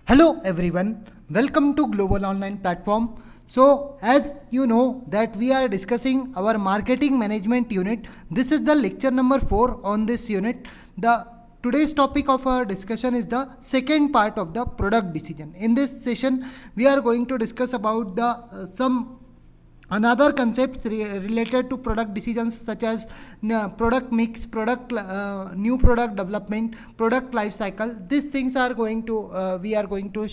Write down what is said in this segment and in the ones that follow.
Hello everyone, welcome to Global Online Platform. So as you know that we are discussing our marketing management unit. This is the lecture number 4 on this unit. The today's topic of our discussion is the second part of the product decision. In this session we are going to discuss about the some another concepts related to product decisions such as product mix, new product development, product life cycle. These things are going to we are going to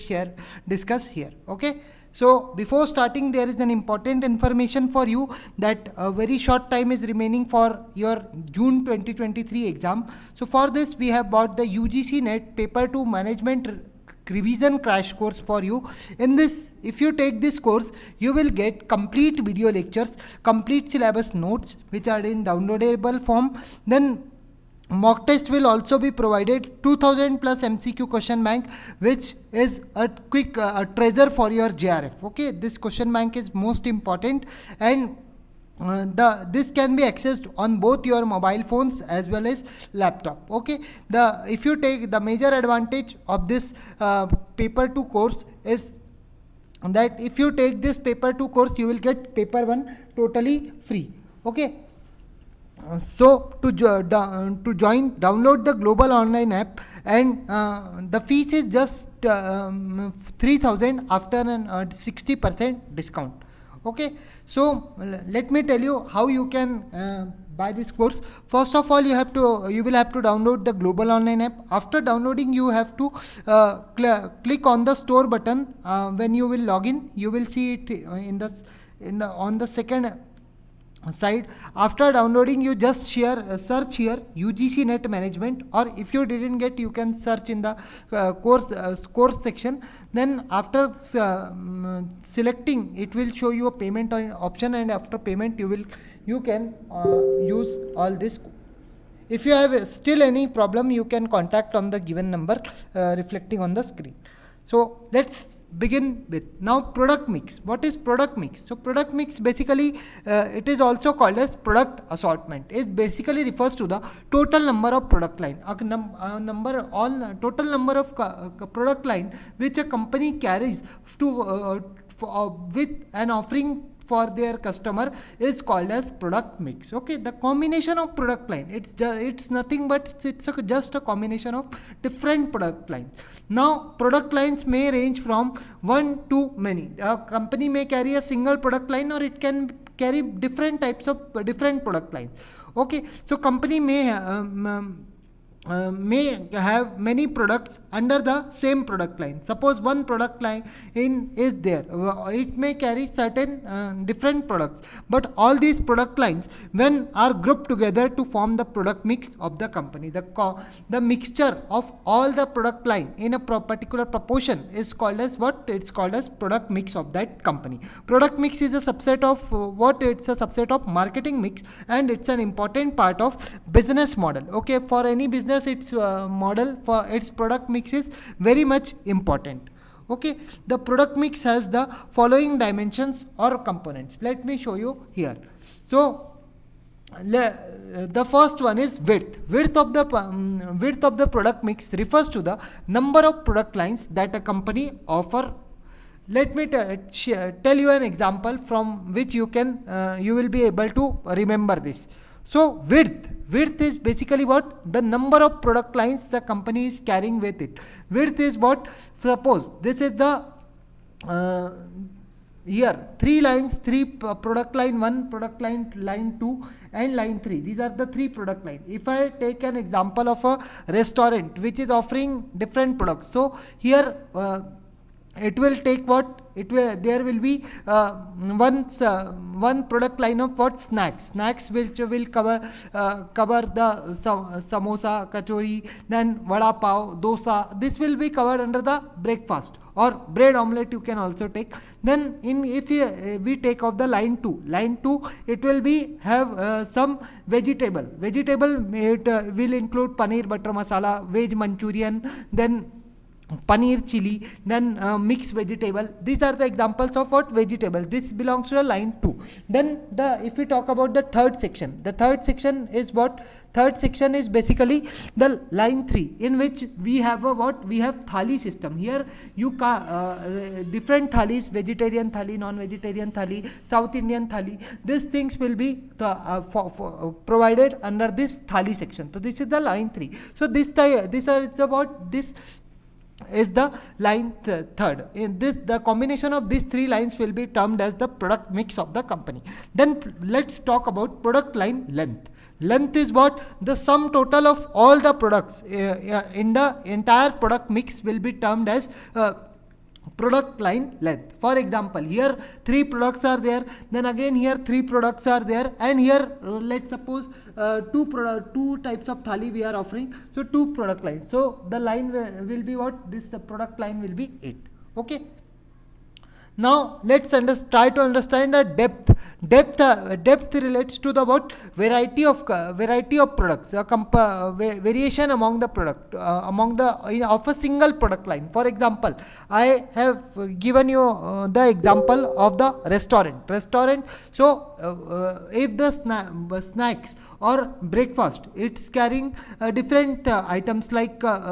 discuss here. Okay, so before starting, there is an important information for you that a very short time is remaining for your June 2023 exam. So for this we have bought the UGC NET paper 2 management revision crash course for you. In this, if you take this course, you will get complete video lectures, complete syllabus notes which are in downloadable form. Then mock test will also be provided, 2000 plus MCQ question bank, which is a quick treasure for your JRF. Okay, this question bank is most important, and this can be accessed on both your mobile phones as well as laptop. Okay, if you take the major advantage of this paper 2 course is that if you take this paper 2 course, you will get paper 1 totally free. Okay, so to join, download the Global Online app, and the fees is just 3000 after an 60% discount. Okay, so let me tell you how you can buy this course. First of all, you will have to download the Global Online app. After downloading, you have to click on the store button. When you will log in, you will see it on the second side. After downloading, you just search here UGC NET management, or if you didn't get, you can search in the course section. Then after selecting, it will show you a payment option, and after payment you can use all this. If you have still any problem, you can contact on the given number reflecting on the screen. So let's begin with now product mix. What is product mix? So product mix basically it is also called as product assortment. It basically refers to the total number of product line, total number of product line which a company carries to with an offering for their customer is called as product mix. Okay, the combination of product line, it's nothing but just a combination of different product lines. Now product lines may range from one to many. A company may carry a single product line, or it can carry different types of different product lines. Okay, so company may have many products under the same product line. Suppose one product line is there, it may carry certain different products, but all these product lines when are grouped together to form the product mix of the company. The mixture of all the product line in a particular proportion is called as what? It's called as product mix of that company. Product mix is a subset of it's a subset of marketing mix, and it's an important part of business model. Okay, for any business, its model for its product mix is very much important. Okay, the product mix has the following dimensions or components. Let me show you here. So the first one is width. Width of the product mix refers to the number of product lines that a company offer. Let me tell you an example from which you will be able to remember this. So width is basically what? The number of product lines the company is carrying with it. Width is what? Suppose this is the here 3 lines, 3 product line 1, product line 2, and line 3. These are the 3 product line. If I take an example of a restaurant which is offering different products, so here it will take what? There will be one product line of what? Snacks which will cover the samosa, kachori, then vada pav, dosa. This will be covered under the breakfast, or bread omelette you can also take. Then if we take off the line 2, it will be have some vegetable. It will include paneer butter masala, veg manchurian, then paneer chili, then mixed vegetable. These are the examples of what vegetable. This belongs to the line 2. Then if we talk about the third section, the third section is what? Third section is basically the line 3, in which we have a what? We have thali system. Here you different thalis, vegetarian thali, non-vegetarian thali, South Indian thali. These things will be provided under this thali section. So this is the line 3. So this is about this is the line third. In this, the combination of these 3 lines will be termed as the product mix of the company. Then let's talk about product line length. Length is what? The sum total of all the products in the entire product mix will be termed as product line length. For example, here 3 products are there, then again here 3 products are there, and here let's suppose 2 types of thali we are offering, so 2 product lines. So the line will be what? The product line will be 8. Okay. Now let's try to understand the depth. Depth relates to the what? Variety of products, variation among the product, of a single product line. For example, I have given you the example of the restaurant. So if the snacks or breakfast, it's carrying different items like vada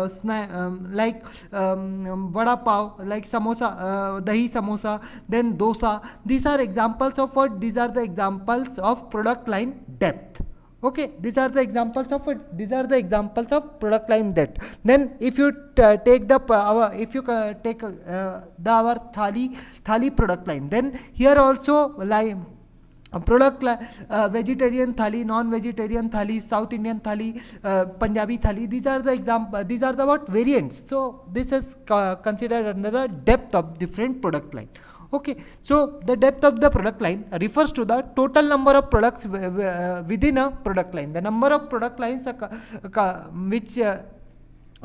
pav, like samosa, dahi samosa, then dosa. These are examples of what? These are the examples of product line depth. Okay, these are the examples of it. These are the examples of product line depth. Then if you take the our thali product line, then here also product vegetarian thali, non-vegetarian thali, South Indian thali, Punjabi thali. These are the example. These are the what? Variants. So this is considered under the depth of different product line. Okay, so the depth of the product line refers to the total number of products within a product line. The number of product lines which a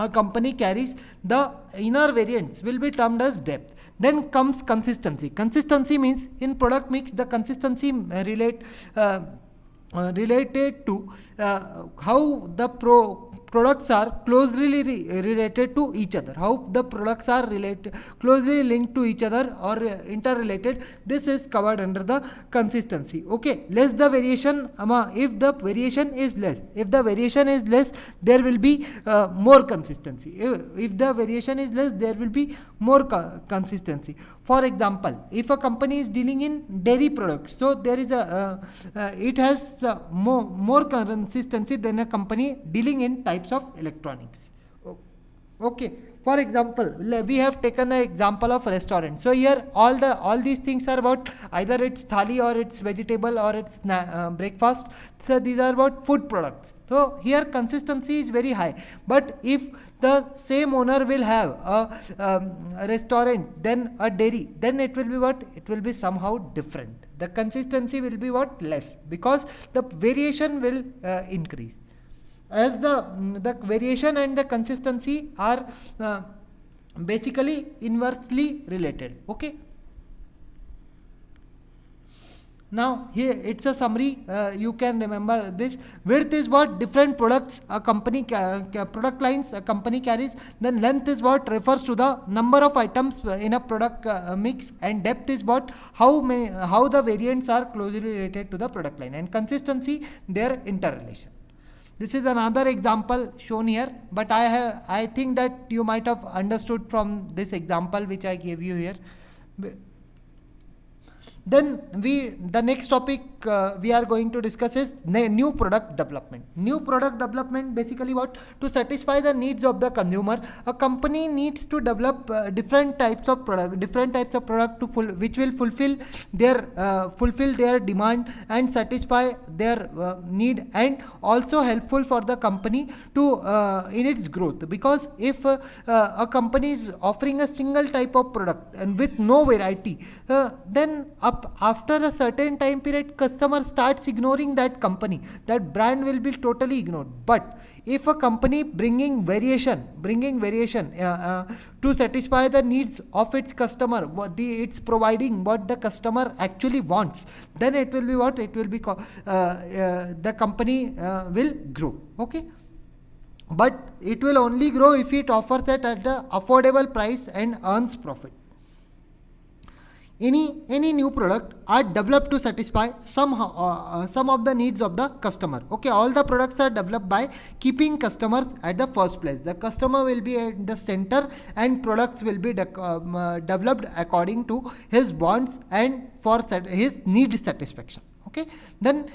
company carries, the inner variants will be termed as depth. Then comes consistency. Consistency means in product mix, the consistency related to how the products are closely related to each other, how the products are closely linked to each other or interrelated. This is covered under the consistency. Okay, less the variation, if the variation is less, there will be more consistency. If the variation is less, there will be more consistency. For example, if a company is dealing in dairy products, so there is it has more consistency than a company dealing in types of electronics. Okay. For example, we have taken an example of restaurant. So here all these things are about either it's thali or it's vegetable or it's breakfast. So these are about food products. So here consistency is very high. But if the same owner will have a restaurant, then a dairy, then it will be what? It will be somehow different. The consistency will be what? Less, because the variation will increase. As the variation and the consistency are basically inversely related. Okay. Now here it's a summary. You can remember this. Width is what? Different products a company product lines a company carries. Then length is what? Refers to the number of items in a product mix, and depth is what? How the variants are closely related to the product line, and consistency, their interrelation. This is another example shown here, but I think that you might have understood from this example which I gave you here. Then the next topic we are going to discuss is new product development. New product development, basically what? To satisfy the needs of the consumer, a company needs to develop different types of product which will fulfill their demand and satisfy their need, and also helpful for the company to in its growth. Because if a company is offering a single type of product and with no variety, then after a certain time period, customer starts ignoring that company. That brand will be totally ignored. But if a company bringing variation to satisfy the needs of its customer, it's providing what the customer actually wants, then it will be what? It will be the company will grow. Okay. but it will only grow if it offers it at the affordable price and earns profit. Any new product are developed to satisfy some of the needs of the customer. Okay, all the products are developed by keeping customers at the first place. The customer will be at the center, and products will be developed according to his wants and for his need satisfaction. Okay, then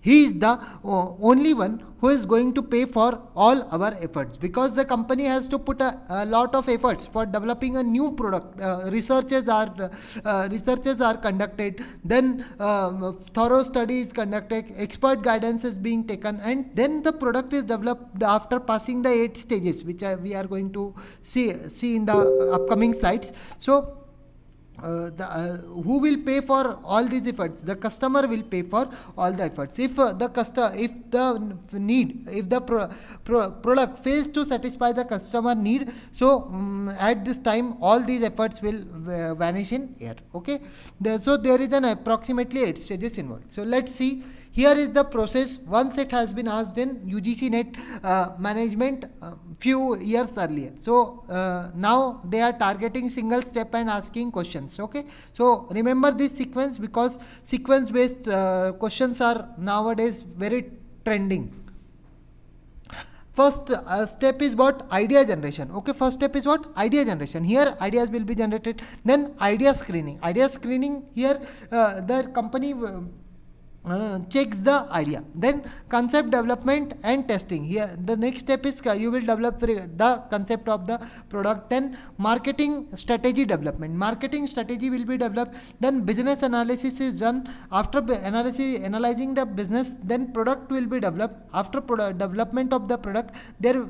he is the only one who is going to pay for all our efforts, because the company has to put a lot of efforts for developing a new product. Researches are conducted, then thorough study is conducted, expert guidance is being taken, and then the product is developed after passing the 8 stages, which we are going to see in the upcoming slides. So who will pay for all these efforts? The customer will pay for all the efforts. If the product fails to satisfy the customer need, so at this time all these efforts will vanish in air. Okay, so there is an approximately 8 stages involved. So let's see. Here is the process once it has been asked in UGC NET management few years earlier. So now they are targeting single step and asking questions. Okay, so remember this sequence, because sequence based questions are nowadays very trending. First step is what? Idea generation. Okay, first step is what? Idea generation. Here ideas will be generated. Then idea screening. Idea screening, here the company checks the idea. Then concept development and testing. Here the next step is you will develop the concept of the product. Then marketing strategy development. Marketing strategy will be developed. Then business analysis is done. After analyzing the business, then product will be developed. After development of the product, there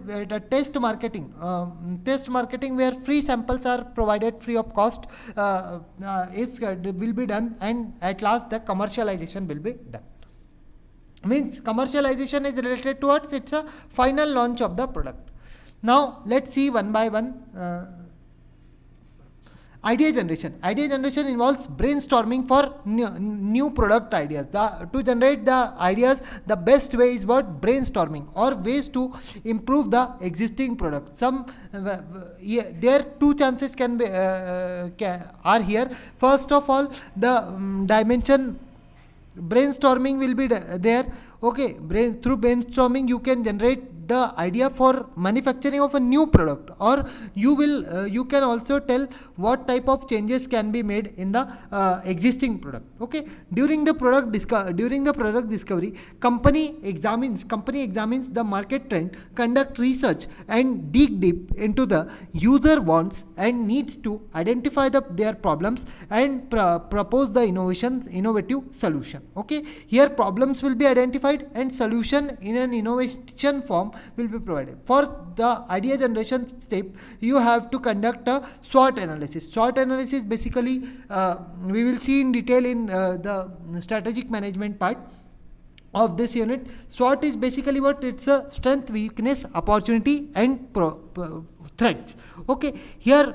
test marketing where free samples are provided free of cost will be done, and at last the commercialization will be done. Means commercialization is related towards it's a final launch of the product. Now let's see one by one. Idea generation. Idea generation involves brainstorming for new product ideas. To generate the ideas, the best way is what? Brainstorming, or ways to improve the existing product. There two chances can be are here. First of all, the dimension brainstorming will be there. Okay, through brainstorming you can generate the idea for manufacturing of a new product, or you can also tell what type of changes can be made in the existing product. Okay, during the product discovery, company examines the market trend, conduct research, and dig deep into the user wants and needs to identify their problems and propose the innovative solution. Okay, here problems will be identified and solution in an innovation form will be provided. For the idea generation step, you have to conduct a SWOT analysis. SWOT analysis basically we will see in detail in the strategic management part of this unit. SWOT is basically what? It's a strength, weakness, opportunity, and threats. Okay, here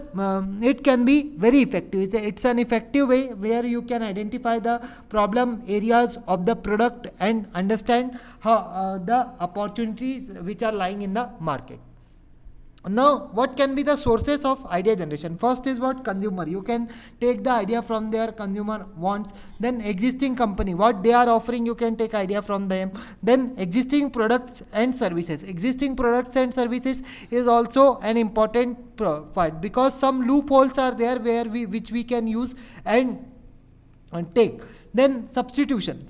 it can be very effective. It's an effective way where you can identify the problem areas of the product and understand how the opportunities which are lying in the market. Now, what can be the sources of idea generation? First is what? Consumer. You can take the idea from their consumer wants. Then existing company, what they are offering, you can take idea from them. Then existing products and services. Existing products and services is also an important part, because some loopholes are there which we can use and take. Then substitution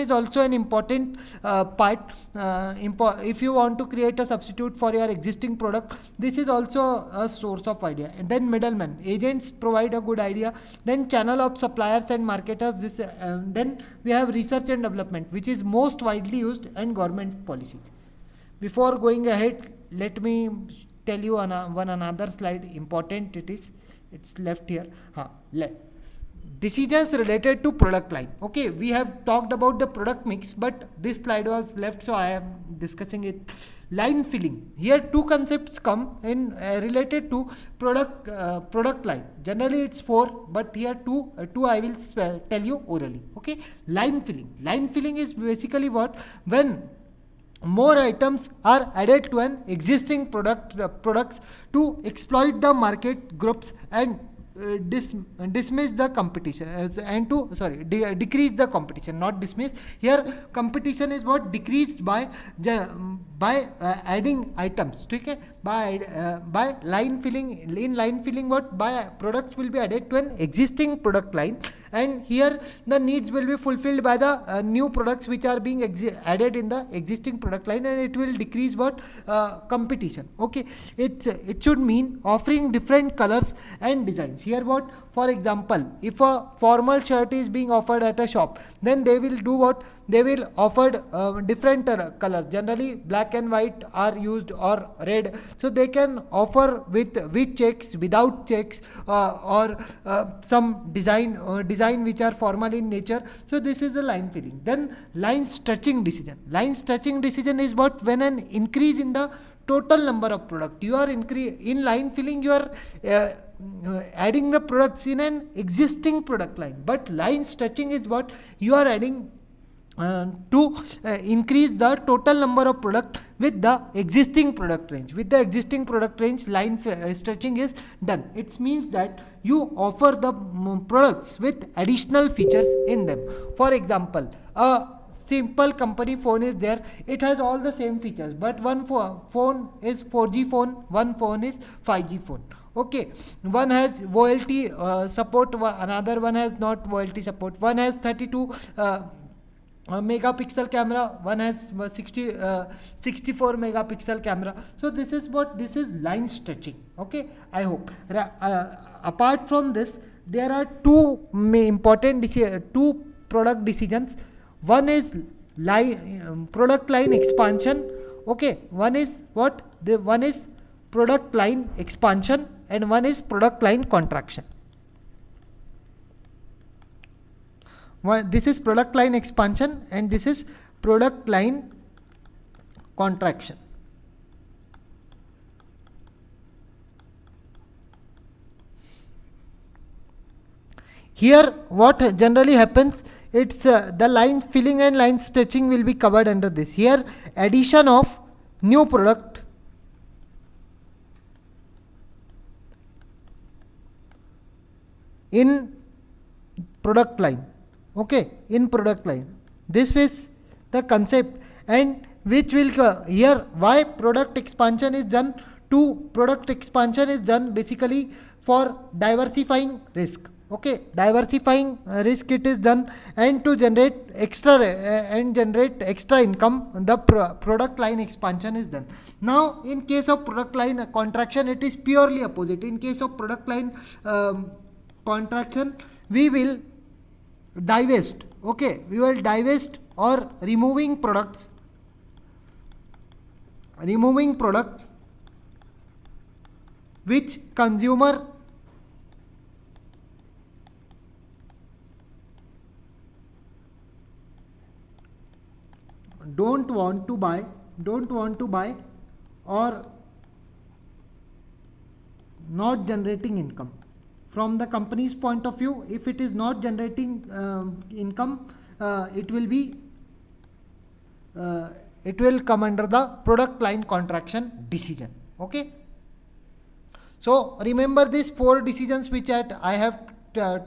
is also an important part. If you want to create a substitute for your existing product, this is also a source of idea. And then middlemen, agents provide a good idea. Then channel of suppliers and marketers. Then we have research and development, which is most widely used, and government policies. Before going ahead, let me tell you another slide. Important it's left here. Decisions related to product line. Okay, we have talked about the product mix, but this slide was left, so I am discussing it. Line filling. Here two concepts come in related to product line. Generally it's 4, but here two I will tell you orally. Okay, line filling. Line filling is basically what? When more items are added to an existing products to exploit the market groups and dismiss the competition and to decrease the competition, not dismiss. Here competition is what decreased by adding items. Okay, by line filling. In line filling, what by products will be added to an existing product line, and here the needs will be fulfilled by the new products which are being added in the existing product line, and it will decrease what competition. Okay, it should mean offering different colors and designs. Here what, for example, if a formal shirt is being offered at a shop, then they will do what, they will offer different colors. Generally black and white are used, or red, so they can offer with checks, without checks, or some design which are formal in nature. So this is the line filling. Then line stretching decision. Line stretching decision is what, when an increase in the total number of product, you are in line filling, you are adding the products in an existing product line. But line stretching is what, you are adding to increase the total number of product with the existing product range. With the existing product range, line stretching is done. It means that you offer the products with additional features in them. For example, a simple company phone is there, it has all the same features, but one phone is 4G phone, one phone is 5G phone. Okay, one has VoLTE support, another one has not VoLTE support. One has 32 megapixel camera, one has 64 megapixel camera. So this is line stretching. Okay, I hope. Apart from this, there are two product decisions. One is product line expansion. Okay, one is product line expansion, and one is product line contraction. This is product line expansion, and this is product line contraction. Here what generally happens, it's the line filling and line stretching will be covered under this. Here addition of new product in product line. Okay, in product line, this is the concept, and which will here why product expansion is done. Product expansion is done basically for diversifying risk. Okay, diversifying risk it is done, and to generate extra income, the product line expansion is done. Now in case of product line contraction, it is purely opposite. In case of product line contraction, we will divest. Okay, we will divest or removing products which consumer don't want to buy, or not generating income. From the company's point of view, if it is not generating income, it will come under the product line contraction decision. Okay, so remember these four decisions which I have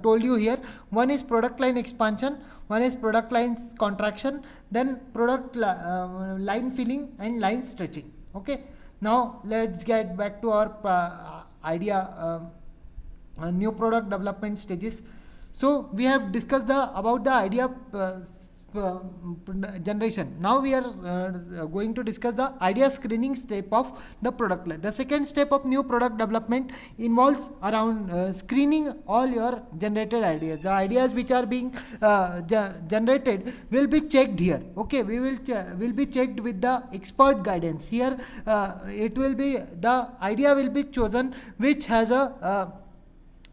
told you here. One is product line expansion, one is product line contraction, then product line filling and line stretching. Okay, now let's get back to our idea. New product development stages. So we have discussed about the idea generation. Now we are going to discuss the idea screening step of the product line. The second step of new product development involves around screening all your generated ideas. The ideas which are being generated will be checked here. Okay, we will be checked with the expert guidance. Here it will be, the idea will be chosen which has a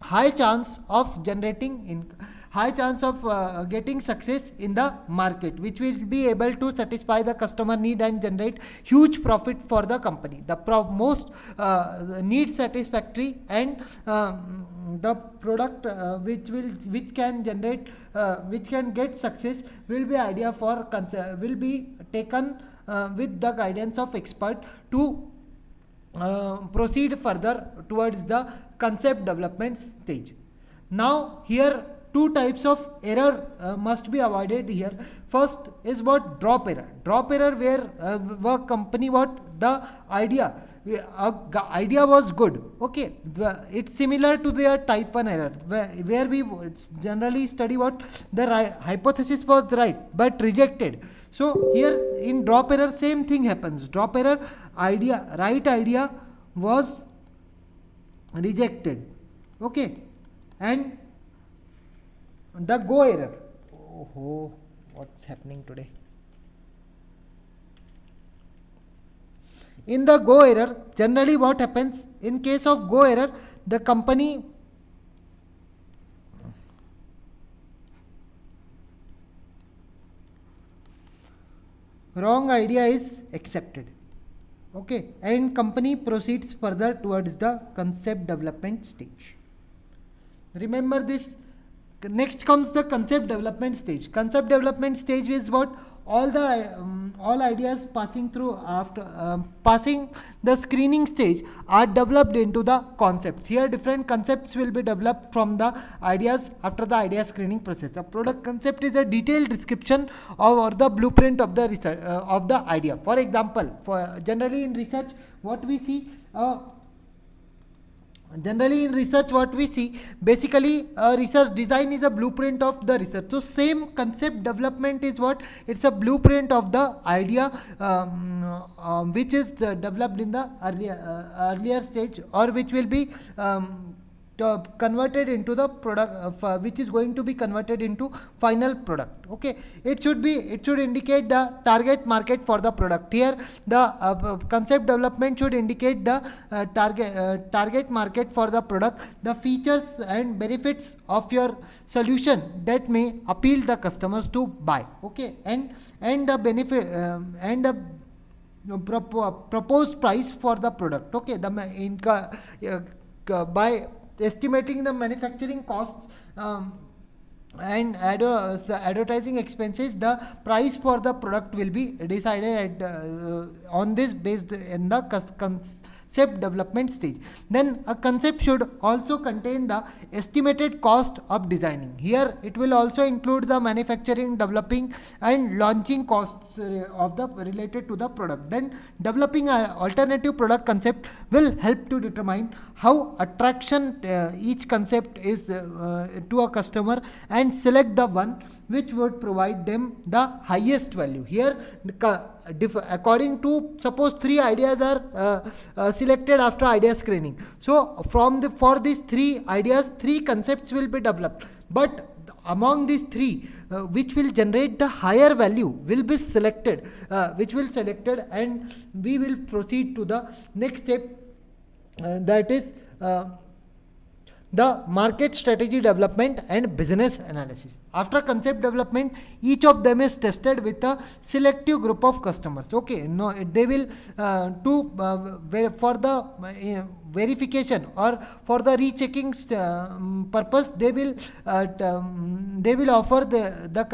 high chance of generating high chance of getting success in the market, which will be able to satisfy the customer need and generate huge profit for the company. The most need satisfactory and the product which can generate which can get success will be idea for will be taken with the guidance of expert to proceed further towards the concept development stage. Now here two types of error must be avoided here. First is what drop error. Drop error where company what the idea was good. Okay, it's similar to their type 1 error where we generally study what the hypothesis was right but rejected. So here in drop error same thing happens. Drop error, right idea was rejected. Okay, and the go error. Oh, what's happening today? In the go error, generally what happens in case of go error, the company wrong idea is accepted. Okay, and company proceeds further towards the concept development stage. Remember this. Next comes the concept development stage. Concept development stage is what all ideas passing through after passing the screening stage are developed into the concepts. Here different concepts will be developed from the ideas after the idea screening process. A product concept is a detailed description or the blueprint of the research of the idea. For example, for generally in research what we see what we see basically research design is a blueprint of the research. So same concept development is what it's a blueprint of the idea which is developed in the earlier stage, or which will be converted into the product which is going to be converted into final product. Okay, it should indicate the target market for the product. Here the concept development should indicate the target market for the product, the features and benefits of your solution that may appeal the customers to buy. Okay, and the benefit and the proposed price for the product. Okay, by estimating the manufacturing costs and advertising expenses, the price for the product will be decided on this based in the concept development stage. Then a concept should also contain the estimated cost of designing. Here it will also include the manufacturing, developing and launching costs of the related to the product. Then developing an alternative product concept will help to determine how attraction each concept is to a customer and select the one which would provide them the highest value. Here according to, suppose 3 ideas are selected after idea screening. So for these 3 ideas, 3 concepts will be developed, but among these 3 which will generate the higher value will be selected, and we will proceed to the next step, that is the market strategy development and business analysis. After concept development, each of them is tested with a selective group of customers. Okay, no, they will for the verification or for the rechecking purpose, they will offer the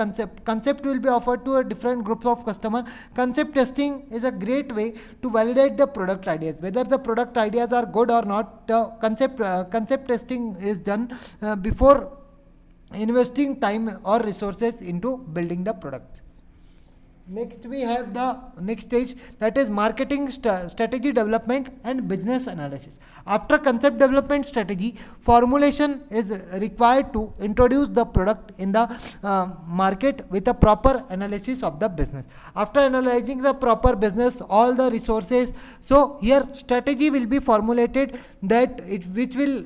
concept will be offered to a different group of customer. Concept testing is a great way to validate the product ideas, whether the product ideas are good or not. The concept testing is done before investing time or resources into building the product. Next we have the next stage, that is marketing strategy development and business analysis. After concept development strategy, formulation is required to introduce the product in the market with a proper analysis of the business. After analyzing the proper business, all the resources, so here strategy will be formulated which will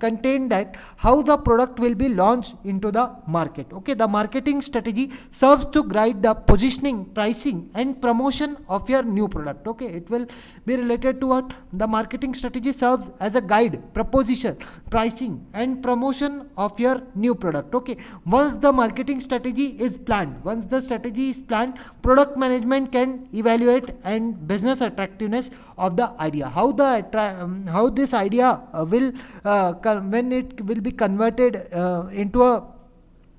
contain that how the product will be launched into the market. Okay, the marketing strategy serves to guide the positioning, pricing and promotion of your new product. Okay, it will be related to what the marketing strategy serves as a guide, proposition, pricing and promotion of your new product. Okay, once the marketing strategy is planned, product management can evaluate and business attractiveness of the idea, how this idea will when it will be converted into a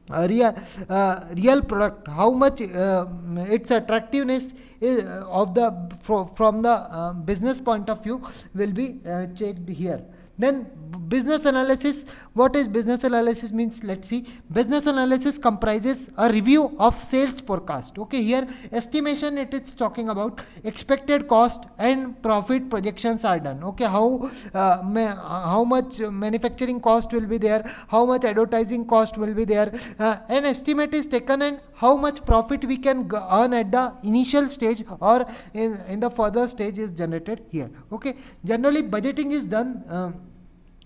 real product, how much its attractiveness is of the from the business point of view will be checked here. Then business analysis. What is business analysis means? Let's see. Business analysis comprises a review of sales forecast. Okay, here estimation, it is talking about expected cost and profit projections are done. Okay, how much manufacturing cost will be there, how much advertising cost will be there, an estimate is taken, and how much profit we can earn at the initial stage or in the further stage is generated here. Okay, generally budgeting is done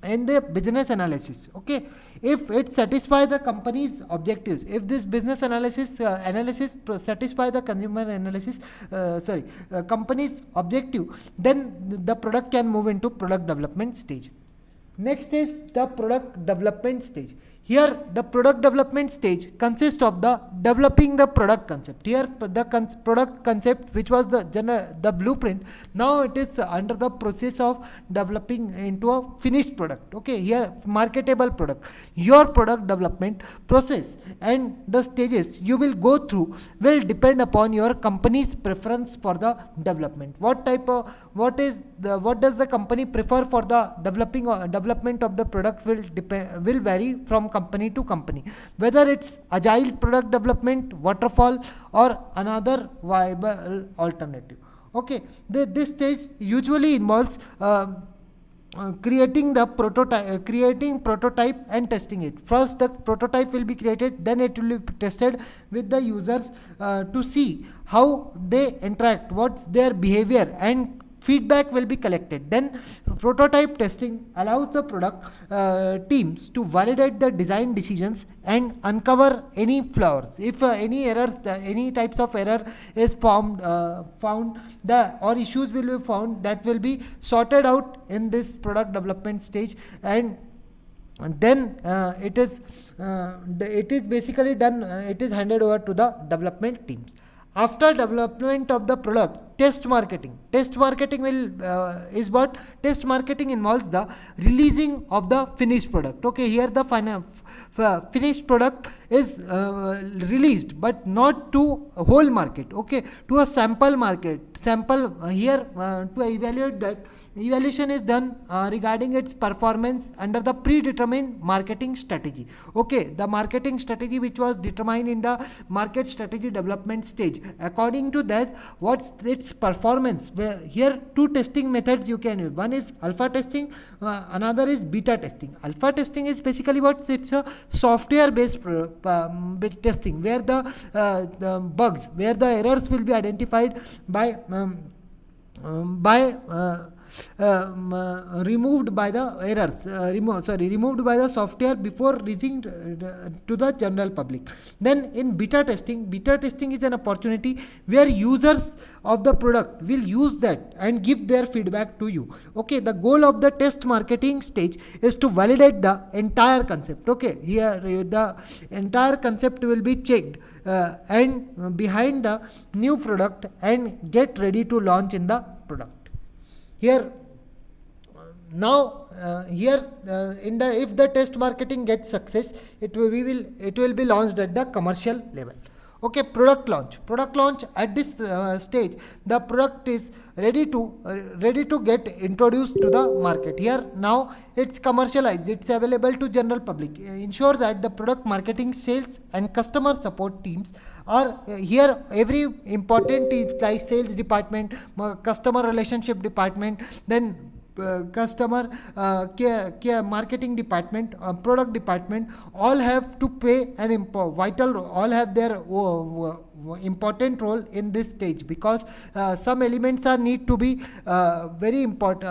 in the business analysis. Okay, if it satisfy the company's objectives, if this business analysis satisfy the consumer analysis company's objective, then the product can move into product development stage. Next is the product development stage. Here the product development stage consists of the developing the product concept. Here the product concept, which was the blueprint, now it is under the process of developing into a finished product. Okay, here marketable product. Your product development process and the stages you will go through will depend upon your company's preference for the development. What does the company prefer for the development of the product will vary from company to company, whether it's agile product development, waterfall, or another viable alternative. Okay, this stage usually involves creating prototype and testing it. First the prototype will be created, then it will be tested with the users to see how they interact, what's their behavior, and feedback will be collected. Then prototype testing allows the product teams to validate the design decisions and uncover any flaws. If any types of error is found, or issues will be found, that will be sorted out in this product development stage, and then it is basically done. It is handed over to the development teams. After development of the product, test marketing. Test marketing involves the releasing of the finished product. Okay, here the finished product is released, but not to a whole market. Okay, to a sample market. Here to evaluate that. Evaluation is done regarding its performance under the predetermined marketing strategy. Okay, the marketing strategy which was determined in the market strategy development stage. According to that, what's its performance? Here two testing methods you can use. One is alpha testing, another is beta testing. Alpha testing is basically it's a software based testing, where the bugs, where the errors will be identified by removed by the errors, removed by the software before reaching to the general public. Then in beta testing is an opportunity where users of the product will use that and give their feedback to you. Okay, the goal of the test marketing stage is to validate the entire concept. Okay, here the entire concept will be checked and behind the new product and get ready to launch in the product. Here now if the test marketing gets success, it will be launched at the commercial level. Okay, product launch at this stage, the product is ready to get introduced to the market. Here now it's commercialized, it's available to general public. Ensure that the product marketing, sales, and customer support teams are here. Every important is like sales department, customer relationship department, then customer care marketing department, product department, all have to play an vital role, all have their important role in this stage, because some elements are need to be very important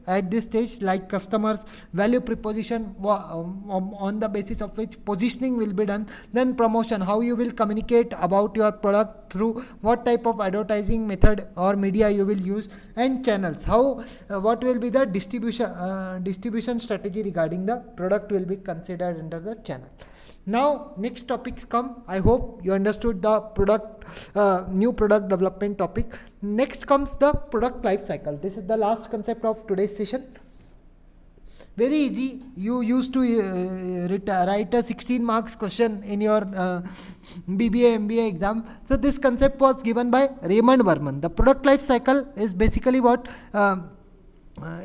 at this stage, like customers, value proposition, on the basis of which positioning will be done, then promotion, how you will communicate about your product, through what type of advertising method or media you will use, and channels, what will be the distribution strategy regarding the product will be considered under the channel. Now next topics come. I hope you understood the new product development topic. Next comes the product life cycle. This is the last concept of today's session. Very easy. You used to write a 16 marks question in your BBA MBA exam. So this concept was given by Raymond Verman. The product life cycle is basically what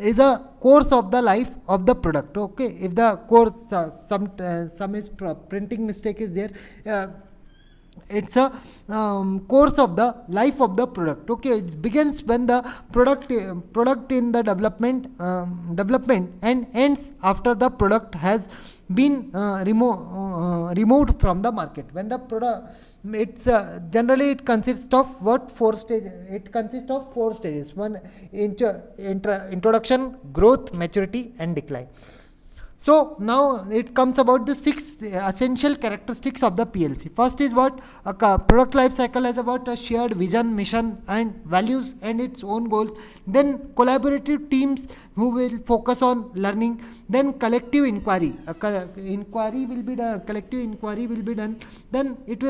is a course of the life of the product. Okay, if the course some is printing mistake is there, it's a course of the life of the product. Okay, it begins when the product in the development and ends after the product has been removed from the market. When the product, it's generally it consists of what four stages. It consists of four stages: one, introduction, growth, maturity, and decline. So now it comes about the 6 essential characteristics of the PLC. First is what a product life cycle is about: a shared vision, mission, and values, and its own goals. Then collaborative teams who will focus on learning. Then collective inquiry. Collective inquiry will be done. Then it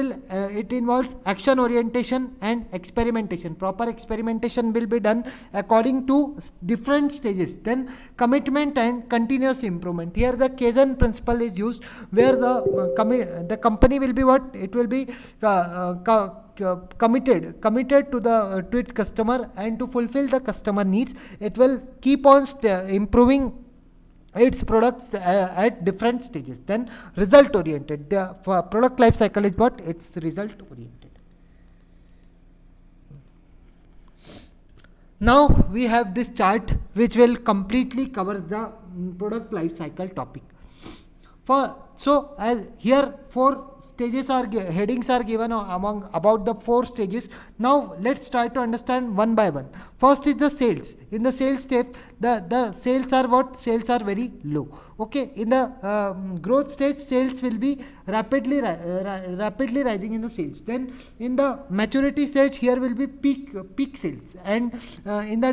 involves action orientation and experimentation. Proper experimentation will be done according to different stages. Then commitment and continuous improvement. Here the Kaizen principle is used, where the company will be what? It will be committed to its customer, and to fulfill the customer needs, it will keep on improving its products at different stages. Then result oriented. The product life cycle is what? It's result oriented. Now we have this chart which will completely covers the product life cycle topic. So as here 4 stages are headings are given among about the 4 stages. Now let's try to understand one by one. First is the sales. In the sales step, the sales are what? Sales are very low. Okay, in the growth stage, sales will be rapidly rising in the sales. Then in the maturity stage, here will be peak sales, and in the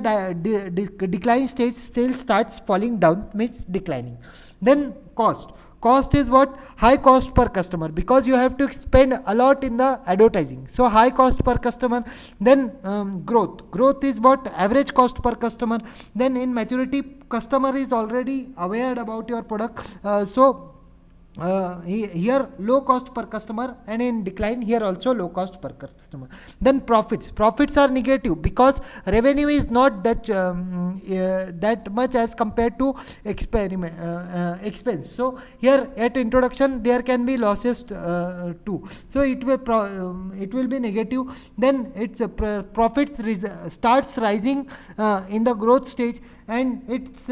decline stage, sales starts falling down, means declining. Then cost is what? High cost per customer, because you have to spend a lot in the advertising. So high cost per customer. Then growth is what? Average cost per customer. Then in maturity, customer is already aware about your product. Here low cost per customer, and in decline here also low cost per customer. Then profits are negative, because revenue is not that much as compared to expense. So here at introduction there can be losses too, so it will be negative. Then its profits starts rising in the growth stage, and it's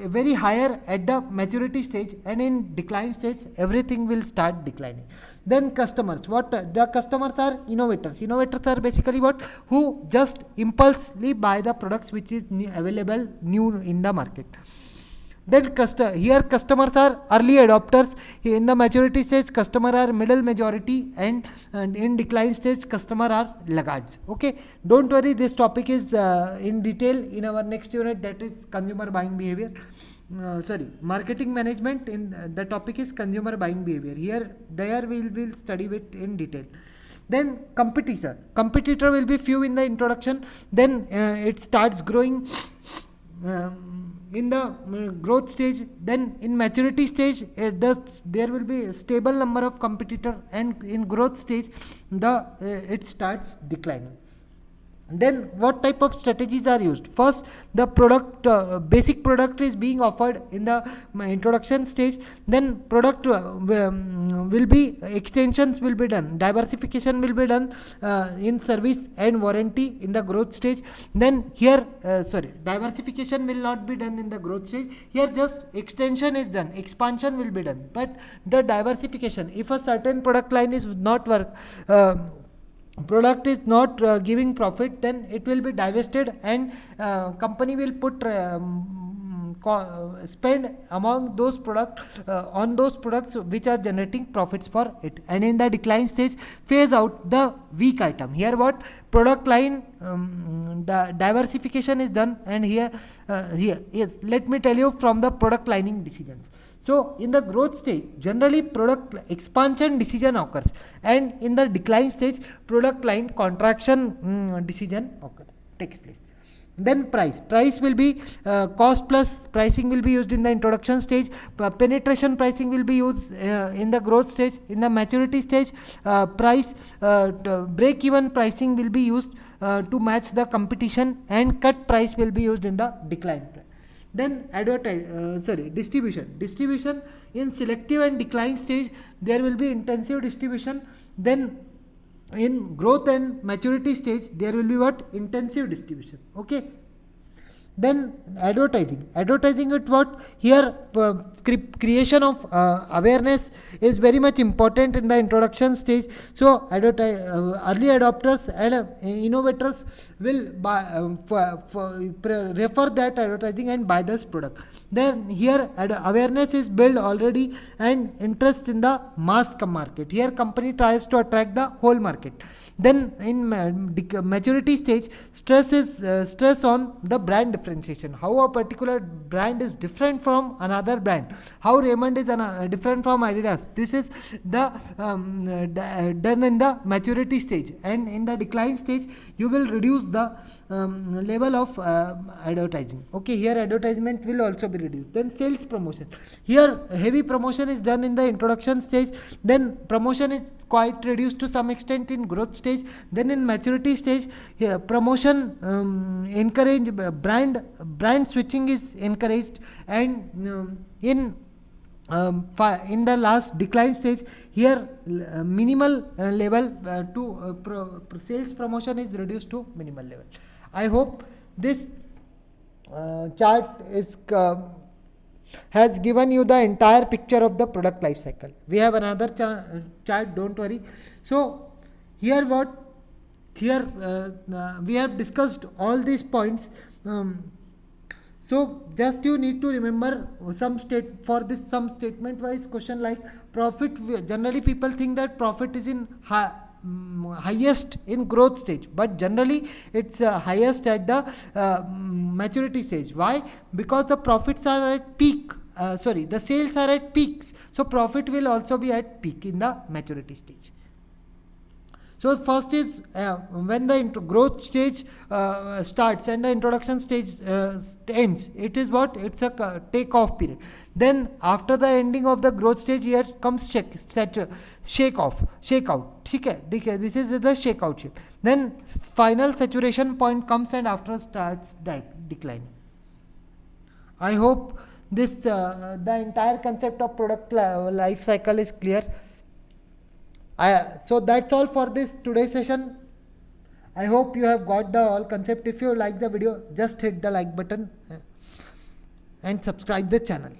very higher at the maturity stage, and in decline stage everything will start declining. Then customers, what the customers are? Innovators are basically what? Who just impulsively buy the products which is available new in the market. Then here customers are early adopters. In the maturity stage, customer are middle majority, and in decline stage, customer are laggards. Okay, don't worry, this topic is in detail in our next unit, that is consumer buying behavior. Marketing management. In the topic is consumer buying behavior. There we will study it in detail. Then competitor will be few in the introduction. Then it starts growing in the growth stage. Then in maturity stage, there will be a stable number of competitor, and in growth stage it starts declining. Then what type of strategies are used? First, the basic product is being offered in the introduction stage. Then product will be extensions will be done, diversification will be done in service and warranty in the growth stage. Then here diversification will not be done in the growth stage. Here just extension is done, expansion will be done. But the diversification, if a certain product line is not product is not giving profit, then it will be divested, and company will put spend among those on those products which are generating profits for it. And in the decline stage, phase out the weak item. Here what? Product line the diversification is done, and here yes, let me tell you from the product lining decisions. So in the growth stage, generally product expansion decision occurs, and in the decline stage, product line contraction decision takes place. Then price will be cost plus pricing will be used in the introduction stage. Penetration pricing will be used in the growth stage. In the maturity stage, price break even pricing will be used to match the competition, and cut price will be used in the decline. Then distribution in selective and decline stage, there will be intensive distribution. Then in growth and maturity stage, there will be what? Intensive distribution. Okay. Then advertising it what here, creation of awareness is very much important in the introduction stage. So early adopters and innovators will buy, refer that advertising and buy this product. Then here awareness is built already and interest in the mass market. Here company tries to attract the whole market. Then in maturity stage, stress on the brand differentiation. How a particular brand is different from another brand. How Raymond is different from Adidas. This is the done in the maturity stage. And in the decline stage, you will reduce the level of advertising. Okay, here advertisement will also be reduced. Then sales promotion. Here heavy promotion is done in the introduction stage. Then promotion is quite reduced to some extent in growth stage. Then in maturity stage, here promotion encourage brand switching is encouraged. And in the last decline stage, here minimal level to sales promotion is reduced to minimal level. I hope this chart is has given you the entire picture of the product life cycle. We have another chart, don't worry. So here we have discussed all these points. So just you need to remember some statement wise question like profit. Generally people think that profit is in highest in growth stage, but generally it's highest at the maturity stage. Why? Because the profits are at peak. The sales are at peaks. So profit will also be at peak in the maturity stage. So first is when the growth stage starts and the introduction stage ends. It is what? It's a take-off period. Then after the ending of the growth stage, here comes shake-out. Okay, this is the shake-out shape. Then final saturation point comes and after starts declining. I hope this the entire concept of product life cycle is clear. So that's all for this today's session. I hope you have got the all concept. If you like the video, just hit the like button and subscribe the channel.